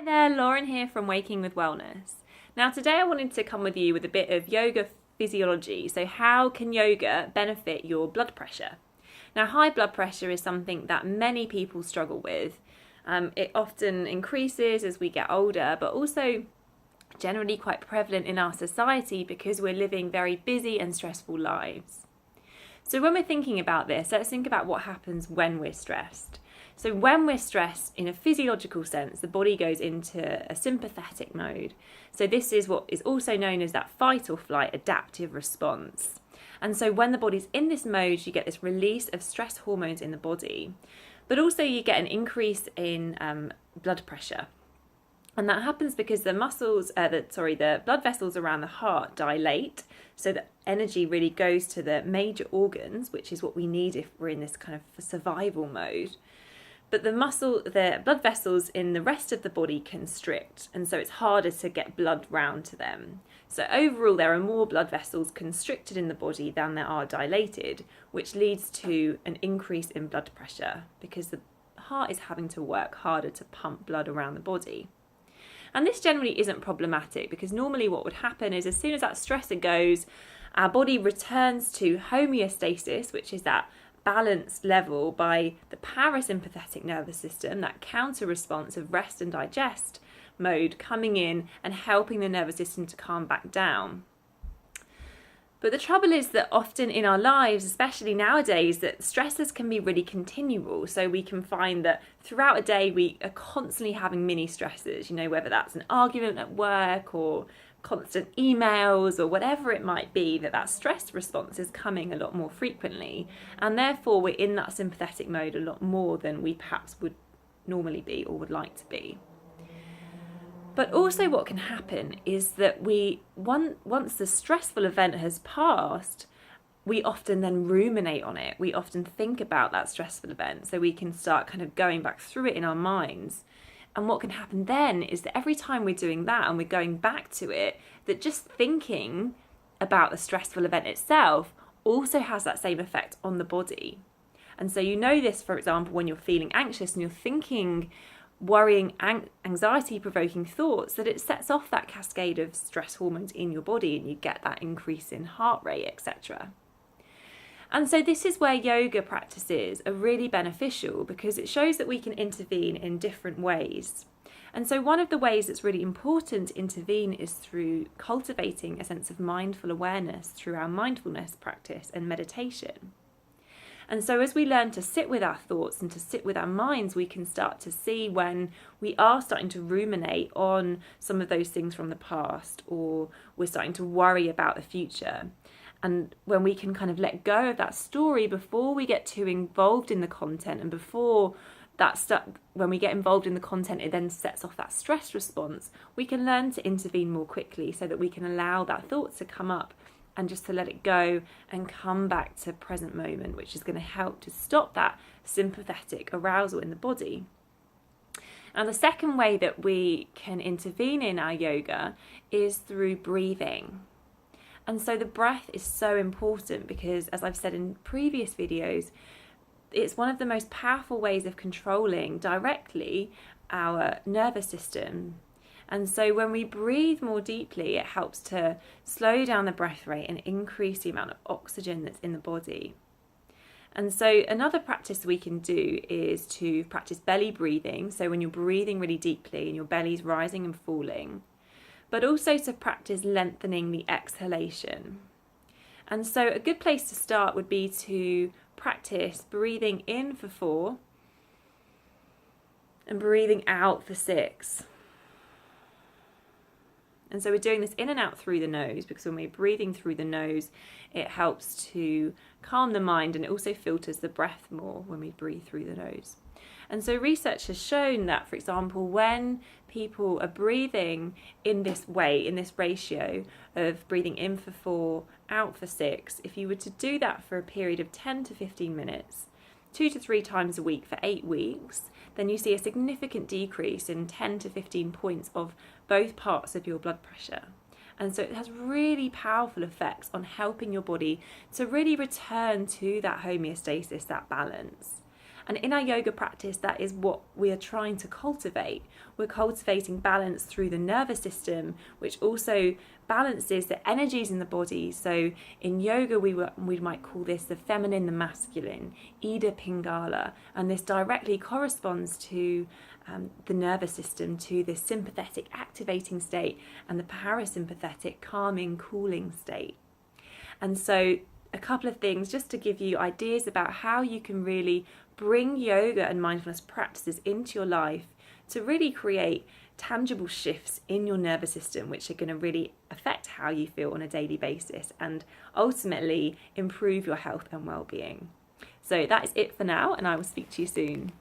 Hi there, Lauren here from Waking with Wellness. Now today I wanted to come with you with a bit of yoga physiology. So how can yoga benefit your blood pressure? Now high blood pressure is something that many people struggle with. It often increases as we get older, but also generally quite prevalent in our society because we're living very busy and stressful lives. So when we're thinking about this, let's think about what happens when we're stressed. So when we're stressed in a physiological sense, the body goes into a sympathetic mode. So this is what is also known as that fight or flight adaptive response. And so when the body's in this mode, you get this release of stress hormones in the body, but also you get an increase in blood pressure. And that happens because the blood vessels around the heart dilate, so that energy really goes to the major organs, which is what we need if we're in this kind of survival mode. But the blood vessels in the rest of the body constrict, and so it's harder to get blood round to them. So overall, there are more blood vessels constricted in the body than there are dilated, which leads to an increase in blood pressure because the heart is having to work harder to pump blood around the body. And this generally isn't problematic because normally what would happen is as soon as that stressor goes, our body returns to homeostasis, which is that balanced level by the parasympathetic nervous system, that counter response of rest and digest mode coming in and helping the nervous system to calm back down. But the trouble is that often in our lives, especially nowadays, that stressors can be really continual. So we can find that throughout a day we are constantly having mini stressors, whether that's an argument at work or constant emails or whatever it might be, that stress response is coming a lot more frequently, and therefore we're in that sympathetic mode a lot more than we perhaps would normally be or would like to be. But also what can happen is that once the stressful event has passed, we often then ruminate on it. We often think about that stressful event, so we can start kind of going back through it in our minds. And what can happen then is that every time we're doing that and we're going back to it, that just thinking about the stressful event itself also has that same effect on the body. And so this, for example, when you're feeling anxious and you're thinking worrying, anxiety-provoking thoughts, that it sets off that cascade of stress hormones in your body and you get that increase in heart rate, etc. And so this is where yoga practices are really beneficial because it shows that we can intervene in different ways. And so one of the ways that's really important to intervene is through cultivating a sense of mindful awareness through our mindfulness practice and meditation. And so as we learn to sit with our thoughts and to sit with our minds, we can start to see when we are starting to ruminate on some of those things from the past, or we're starting to worry about the future. And when we can kind of let go of that story before we get too involved in the content, and before when we get involved in the content, it then sets off that stress response, we can learn to intervene more quickly so that we can allow that thought to come up and just to let it go and come back to present moment, which is going to help to stop that sympathetic arousal in the body. And the second way that we can intervene in our yoga is through breathing. And so the breath is so important because, as I've said in previous videos, it's one of the most powerful ways of controlling directly our nervous system. And so when we breathe more deeply, it helps to slow down the breath rate and increase the amount of oxygen that's in the body. And so another practice we can do is to practice belly breathing. So when you're breathing really deeply and your belly's rising and falling, but also to practice lengthening the exhalation. And so a good place to start would be to practice breathing in for 4 and breathing out for 6. And so we're doing this in and out through the nose because when we're breathing through the nose, it helps to calm the mind, and it also filters the breath more when we breathe through the nose. And so research has shown that, for example, when people are breathing in this way, in this ratio of breathing in for 4, out for 6, if you were to do that for a period of 10 to 15 minutes, 2 to 3 times a week for 8 weeks, then you see a significant decrease in 10 to 15 points of both parts of your blood pressure. And so it has really powerful effects on helping your body to really return to that homeostasis, that balance. And in our yoga practice, that is what we are trying to cultivate. We're cultivating balance through the nervous system, which also balances the energies in the body. So in yoga, we might call this the feminine, the masculine, Ida Pingala, and this directly corresponds to the nervous system, to this sympathetic activating state and the parasympathetic calming cooling state. And so a couple of things just to give you ideas about how you can really bring yoga and mindfulness practices into your life to really create tangible shifts in your nervous system, which are going to really affect how you feel on a daily basis and ultimately improve your health and well-being. So that is it for now, and I will speak to you soon.